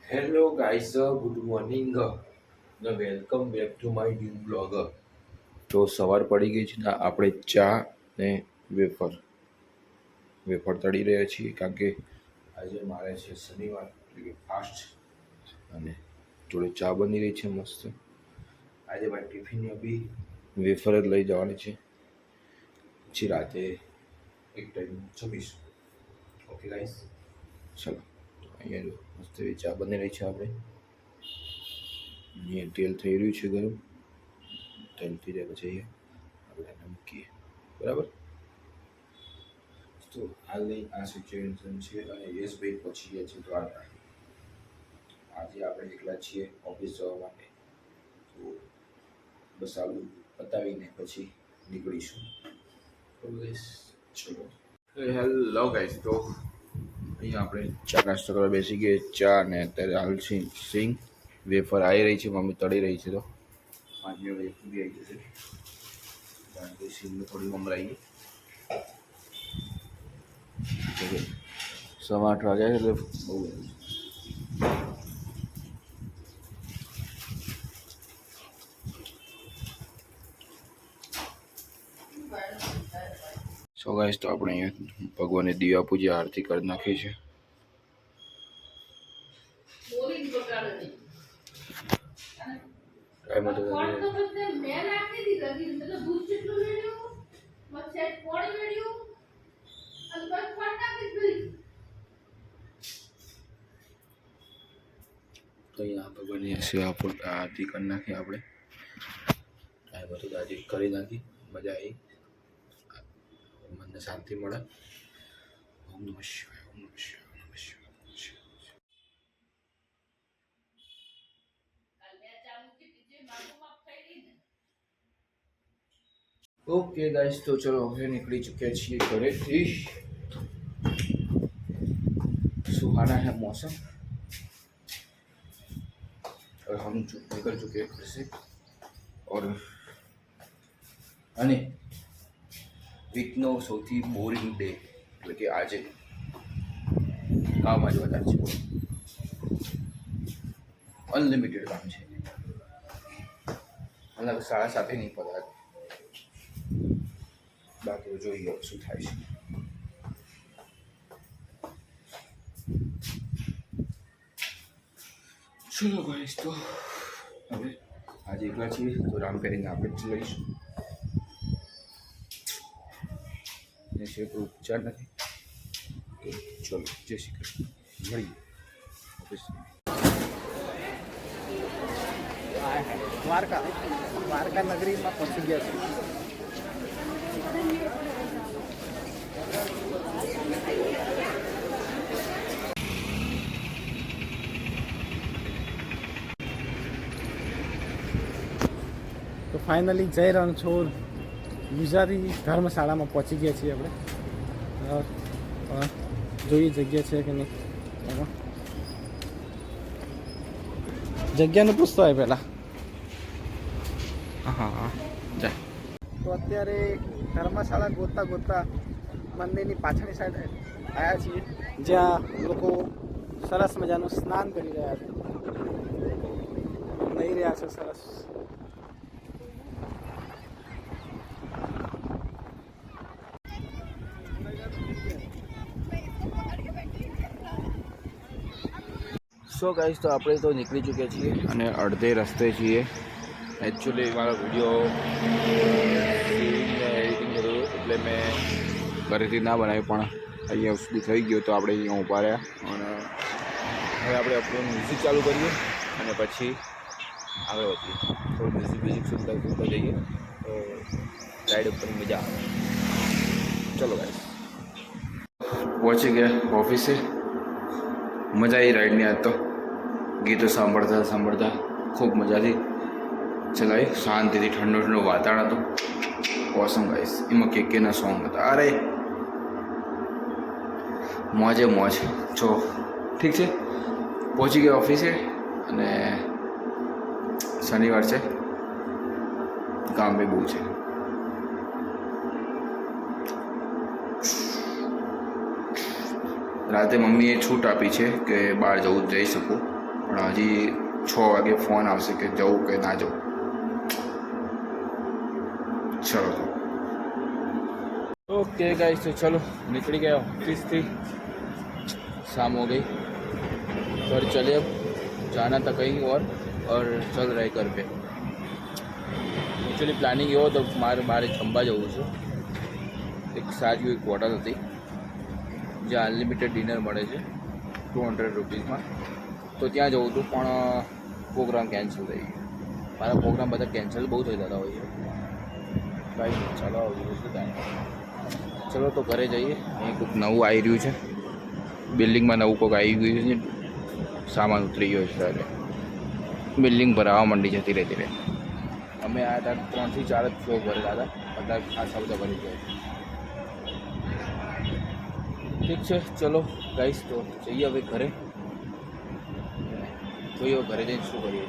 Hello guys, good morning ને welcome back to my new blog. તો સવાર પડી ગઈ છે ને આપણે ચા ને વેફર વેફર તળી રહ્યા છીએ કારણ કે આજે મારે છે શનિવાર એટલે કે ફાસ્ટ, અને જોડે ચા બની રહી છે મસ્ત. આજે મારી ટિફિનમાં બી વેફર જ લઈ જવાની છે, પછી રાતે એક ટાઈમ જમીશું. ઓકે ગાઈસ, ચલો. અહીંયા જો મસ્ત એવી ચા બની રહી છે. આપણે અહીંયા તેલ થઈ રહ્યું છે ગરમ. તેલ થઈ જાય પછી આપણે એને મૂકીએ, બરાબર. તો હાલની આ સિચ્યુએશન છે અને યશભાઈ પહોંચી ગયા છે દ્વારકા. આજે આપણે એકલા છીએ ઓફિસ જવા માટે, તો બસ આવું પતાવીને પછી નીકળીશું. ચલો. હેલો ગાઈસ, તો અહીંયા આપણે ચા નાસ્તો કરવા બેસી ગਏ. ચા ને અત્યારે હાલ સિંગ વેફર આવી રહી છે, મમ્મી તળી રહી છે. તો 5 મિનિટ વેફર બી આવી જશે કારણ કે સિંગ થોડી મમરાઈ ગઈ. 8:15 વાગ્યા એટલે બહુ સો ગાઈસ, તો આપણે અહીંયા ભગવાનને દીવા પૂજા આરતી કરી નાખી છે. તો અહીંયા ભગવાનની સેવા આરતી કરી નાખી આપણે. આ બધું આજે કરી નાખી, મજા આવી, મનને શાંતિ મળે. ઓમ નમઃ શિવાય, ઓમ નમઃ શિવાય, ઓમ નમઃ શિવાય, ઓમ નમઃ શિવાય. ओके गाइस, तो चलो હવે નીકળી ચुके છીએ ઘરેથી. सुहाना है मौसम और हम निकल चुके हैं घर से. और અને વીકનો સૌથી બોરિંગ ડે એટલે કે આજે કામ જ વધારે છે, અનલિમિટેડ કામ છે. મતલબ 7:30 નહીં પગાર, બાકી જોઈએ શું થાય છે. ચલો ગાઈસ, તો હવે આજે એકલા છીએ તો રામ કરીને આપણે જ લઈશું. એ છે કોઈ ઉપચાર નથી. તો ચલો, જય શ્રી કૃષ્ણ, મળીએ ઓફિસ. દ્વારકા નગરીમાં પહોંચી ગયા છે. તો ફાઇનલી જય રણછોડ ગુજરાતી ધર્મશાળામાં પહોંચી ગયા છીએ આપણે. જોઈએ જગ્યા છે કે નહીં. જગ્યાનું પૂછતો હોય પહેલાં. હા જાય. તો અત્યારે ધર્મશાળા ગોતતા ગોતતા મંદિરની પાછળની સાઈડ આવ્યા છીએ, જ્યાં લોકો સરસ મજાનું સ્નાન કરી રહ્યા છે, લઈ રહ્યા છે સરસ. સો ગાઈસ, તો આપણે તો નીકળી ચૂક્યા છીએ અને અડધે રસ્તે છીએ. એકચ્યુઅલી મારો વિડીયો એડિટિંગ કર્યું એટલે મેં ઘરેથી ના બનાવ્યું, પણ અહીંયા સુધી થઈ ગયો તો આપણે અહીંયા ઊભા રહ્યા. અને હવે આપણે આપણું મ્યુઝિક ચાલુ કરીએ અને પછી આગળ વધીએ. થોડું મ્યુઝિક સુનતા જઈએ તો રાઈડ ઉપર મજા આવે. ચલો ગાઈસ, પહોંચી ગયા ઓફિસે. મજા આવી રાઈડની. આજ તો ગીતો સાંભળતા ખૂબ મજાથી ચલાવી, શાંતિથી. ઠંડુ ઠંડુ વાતાવરણ હતું, ઓસમ ગાઈસ. એમાં કેના સોંગ હતા. અરે મોજે મોજ છો. ઠીક છે, પહોંચી ગયા ઓફિસે અને શનિવાર છે, કામ બી બહુ છે. રાતે મમ્મીએ છૂટ આપી છે કે બહાર જવું જઈ શકું, પણ હજી 6 વાગે ફોન આવશે કે જવું કે ના જવું. ચલો ओके गाइस, तो चलो निकल गया ऑफिस थी, शाम हो गई. घर चले, अब जाना था कहीं और चल रहे घर पे. एक्चुअली प्लानिंग એવો હતો મારે જમવા જવું છે. એક સારી એક હોટલ હતી જ્યાં અનલિમિટેડ ડિનર મળે છે 200 રૂપીસમાં. તો ત્યાં જવું હતું પણ પ્રોગ્રામ કેન્સલ થઈ ગયો. મારા પ્રોગ્રામ બધા કેન્સલ બહુ થઈ જતા હોય છે. ભાઈ ચાલો આવું શું થાય. ચલો તો ઘરે જઈએ. અહીં કોઈક નવું આવી રહ્યું છે, બિલ્ડિંગમાં નવું કોઈક આવી ગયું છે. સામાન ઉતરી ગયો છે ત્યારે બિલ્ડિંગ ભરાવા માંડી છે ધીરે ધીરે. અમે આવ્યા હતા 3 થી 4 જ ફ્લોર ભરેલા હતા, બધા ખાસા બધા ભરી ગયા છે. ઠીક છે, ચલો ગાઈસ તો જઈએ હવે ઘરે. જોઈએ ઘરે જઈને શું કરીએ.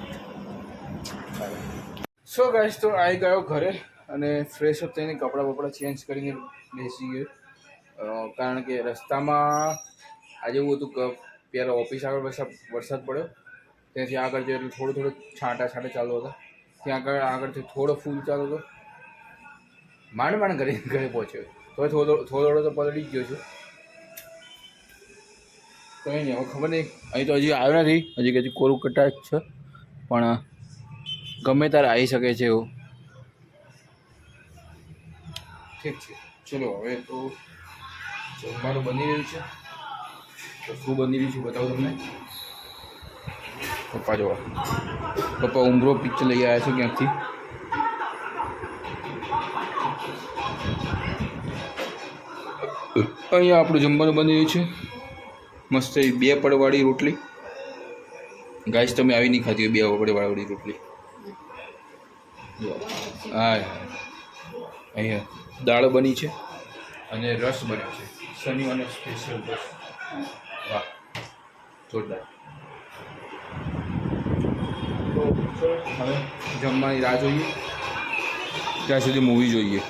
સો ગાઈસ તો આવી ગયો ઘરે અને ફ્રેશ અપ થઈને કપડાં બપડા ચેન્જ કરીને બેસી ગયો. કારણ કે રસ્તામાં આજે એવું હતું કે પહેલાં ઓફિસ આગળ વરસાદ પડ્યો, ત્યાંથી આગળ જઈએ એટલે થોડું છાંટા ચાલુ હતા. ત્યાં આગળથી થોડો ફૂલ ચાલુ હતો. માંડ ઘરે પહોંચ્યો. તો થોડો તો પલળી ગયો છે. કંઈ નહીં, હવે ખબર નહીં. અહીં તો હજી આવ્યો નથી, હજી કોરું કટા જ છે, પણ ગમે ત્યારે આવી શકે છે એવું. ઠીક છે, ચલો હવે તો જમવાનું બની રહ્યું છે. તો શું બની રહ્યું છે બતાવું તમને. પપ્પા જોવા, પપ્પા ઉમરો પિક્ચર લઈ આવ્યા છે ક્યાંકથી. અહીંયા આપણું જમવાનું બની રહ્યું છે. મસ્ત 2 પડવાળી રોટલી. ગાઈસ તમે આવી નહીં ખાધી હોય 2 પડવાળી રોટલી. હા, અહીંયા દાળ બની છે અને રસ બન્યો છે. શનિવારનો સ્પેશિયલ રસ. વાહ, જોરદાર. તો હવે જમવાની રાહ જોઈએ, ત્યાં સુધી મૂવી જોઈએ.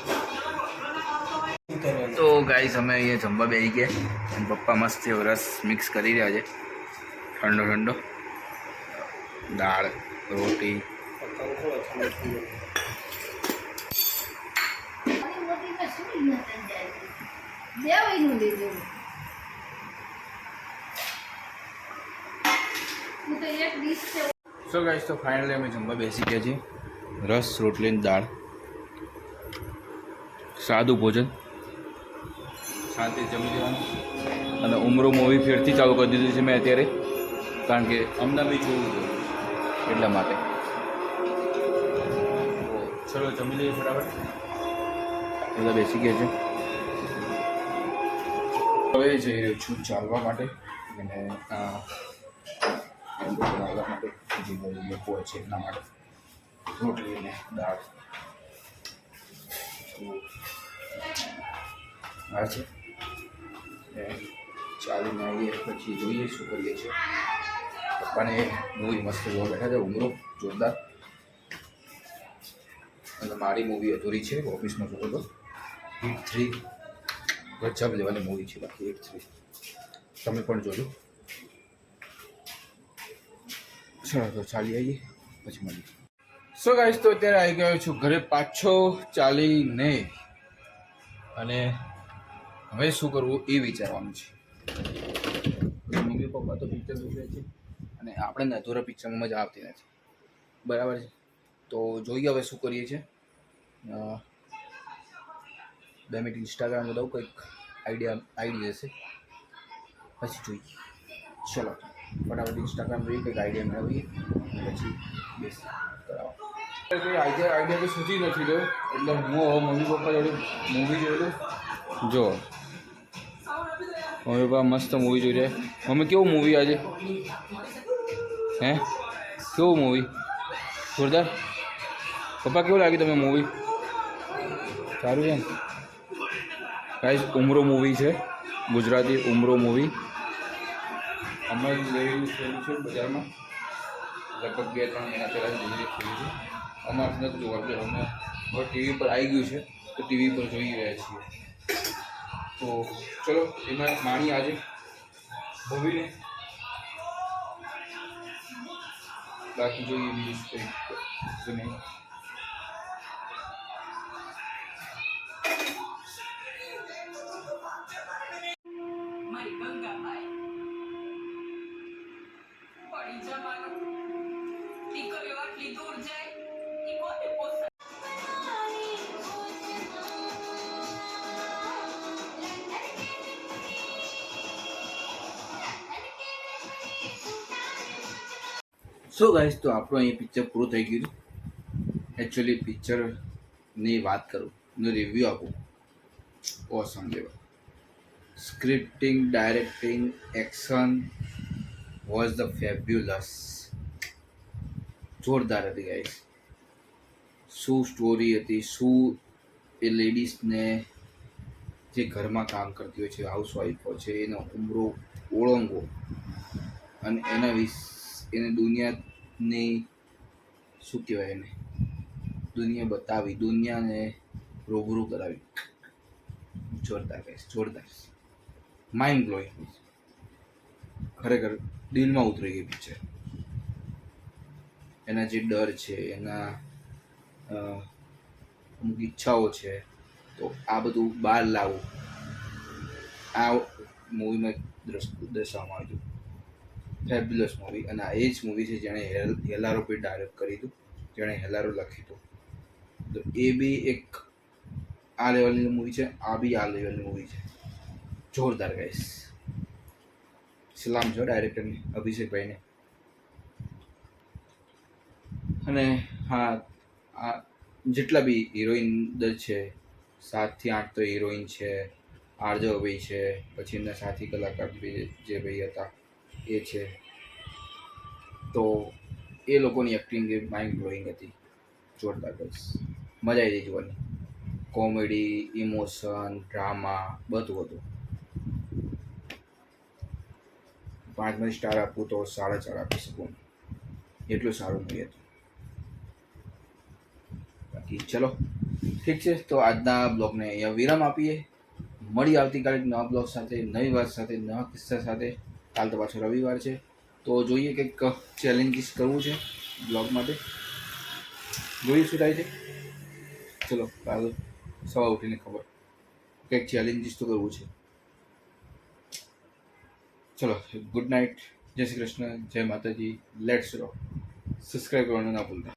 તો ગાઈસ અમે અહીંયા જમવા બેસી ગયા અને પપ્પા મસ્ત એવો રસ મિક્સ કરી રહ્યા છે. ઠંડો દાળ રોટી. સો ગાઈસ તો ફાઇનલી અમે જમવા બેસી ગયા છીએ. રસ રોટલી અને દાળ, સાદું ભોજન, શાંતિ જમી લેવાનું. અને ઉમરો મૂવી ફેરથી ચાલુ કરી દીધું છે મેં અત્યારે, કારણ કે અમને બી જોવું જોઈએ એટલા માટે. ચલો જમી લઈએ ફટાફટ. બધા બેસી ગયા છે. હવે જઈ રહ્યો છું ચાલવા માટે અને બનાવવા માટે જે લોકો છે એના માટે રોટલી અને દાળ આ છે. ચાલીને આવીએ પછી જોઈએ શું કરીએ છીએ. પપ્પાને મૂવી મસ્ત જોવા બેઠા છે, ઉમરો જોરદાર. અને મારી મૂવી અધૂરી છે, ઓફિસમાં જોતો હતો. હિટ 3 ગજબ લેવાની મૂવી છે. બાકી હિટ 3 તમે પણ જોજો. ચલો તો ચાલી આવીએ પછી મળીએ. સો ગાઈસ તો અત્યારે આવી ગયો છું ઘરે પાછો ચાલીને, અને હવે શું કરવું એ વિચારવાનું છે. મમ્મી પપ્પા તો પિક્ચર જોવે છે અને આપણે અધૂરા પિક્ચરમાં મજા આવતી નથી, બરાબર છે. તો જોઈએ હવે શું કરીએ છીએ. 2 મિનિટ ઇન્સ્ટાગ્રામ લઉં, કંઈક આઈડિયા આવી જશે પછી જોઈએ. ચલો ફટાફટ ઇન્સ્ટાગ્રામ જોઈએ, કંઈક આઈડિયા મેળવીએ પછી બેસ કરાવો. કોઈ આઈડિયા તો સુધી નથી રહ્યો, એટલે હું હવે મમ્મી પપ્પા જોડે મૂવી જોઈ લઉં. જો મમ્મી પપ્પા મસ્ત મૂવી જોઈ રહ્યા. મમ્મી કેવું મૂવી આજે? હે કેવું મૂવી? જોરદાર. પપ્પા કેવું લાગ્યું તમે મૂવી? સારું છે ને ગાઈસ. ઉમરો મૂવી છે, ગુજરાતી ઉમરો મૂવી. અમે લેવી છે બજારમાં, લગભગ 2-3 મહિના પહેલાં ડિલિવરી થઈ છે. અમારે નથી જોવા, એટલે અમે હવે ટીવી પર આવી ગયું છે તો ટીવી પર જોઈ રહ્યા છીએ. તો ચલો એમાં માણી આજે મૂવીને. બાકી જોઈએ બીજું કંઈક તો નહીં. મારી ગંગાબાઈ પડી જવાનું દીકરીઓ આટલી દૂર જાય એ કોને પોસાય. સો ગાઈસ, તો આપણું અહીં પિક્ચર પૂરું થઈ ગયું. એકચ્યુઅલી પિક્ચરની વાત કરું, એનો રિવ્યૂ આપું. Awesome level scripting, directing, action was the fabulous. જોરદાર હતી ગાઈસ. શું સ્ટોરી હતી, શું એ લેડીઝને જે ઘરમાં કામ કરતી હોય છે, હાઉસવાઈફો છે, એનો ઉમરો ઓળંગો અને એના એને દુનિયાની શું કહેવાય એને દુનિયા બતાવી, દુનિયાને રૂબરૂ કરાવી. જોરદાર ગાઈસ, જોરદાર, માઇન્ડ બ્લોઈંગ. ખરેખર દિલમાં ઉતરી ગઈ પિક્ચર. એના જે ડર છે, એના અમુક ઈચ્છાઓ છે, તો આ બધું બહાર લાવવું આ મૂવીમાં દર્શાવવામાં આવ્યું. Fabulous movie. અને આ એ જ મૂવી છે જેણે હેલારો પર ડાયરેક્ટ કરી હતું, જેણે હેલારો લખ્યું હતું. તો એ બી એક આ લેવલની મૂવી છે, આ બી આ લેવલની મૂવી છે. જોરદાર ગાઈસ. સલામ છો ડાયરેક્ટરને, અભિષેકભાઈને. અને હા, આ જેટલા બી હિરોઈન છે, 7 થી 8 તો હિરોઈન છે. આરજવભાઈ છે, પછી એમના સાથી કલાકાર જે ભાઈ હતા એ છે. તો એ લોકોની એક્ટિંગ એ માઇન્ડ બ્લોઈંગ હતી. જોરદાર ગાઈસ, મજા આવી ગઈ જોવાની. કોમેડી, ઇમોશન, ડ્રામા બધું હતું. 5 સ્ટાર આપું તો 4.5 આપી શકું, એટલું સારું મૂવી હતું. બાકી ચલો ઠીક છે, તો આજના બ્લોગને અહીંયા વિરામ આપીએ. મળી આવતીકાલે નવા બ્લોગ સાથે, નવી વાત સાથે, નવા કિસ્સા સાથે. કાલ તો પાછો રવિવાર છે, તો જોઈએ કંઈક ચેલેન્જીસ કરવું છે બ્લોગ માટે. જોઈએ શું થાય છે. ચલો કાલ સવારે ઉઠીને ખબર, કંઈક ચેલેન્જીસ તો કરવું છે. ચલો, ગુડ નાઇટ, જય શ્રી કૃષ્ણ, જય માતાજી, લેટ્સ રો. સબસ્ક્રાઈબ કરવાનું ના ભૂલતા.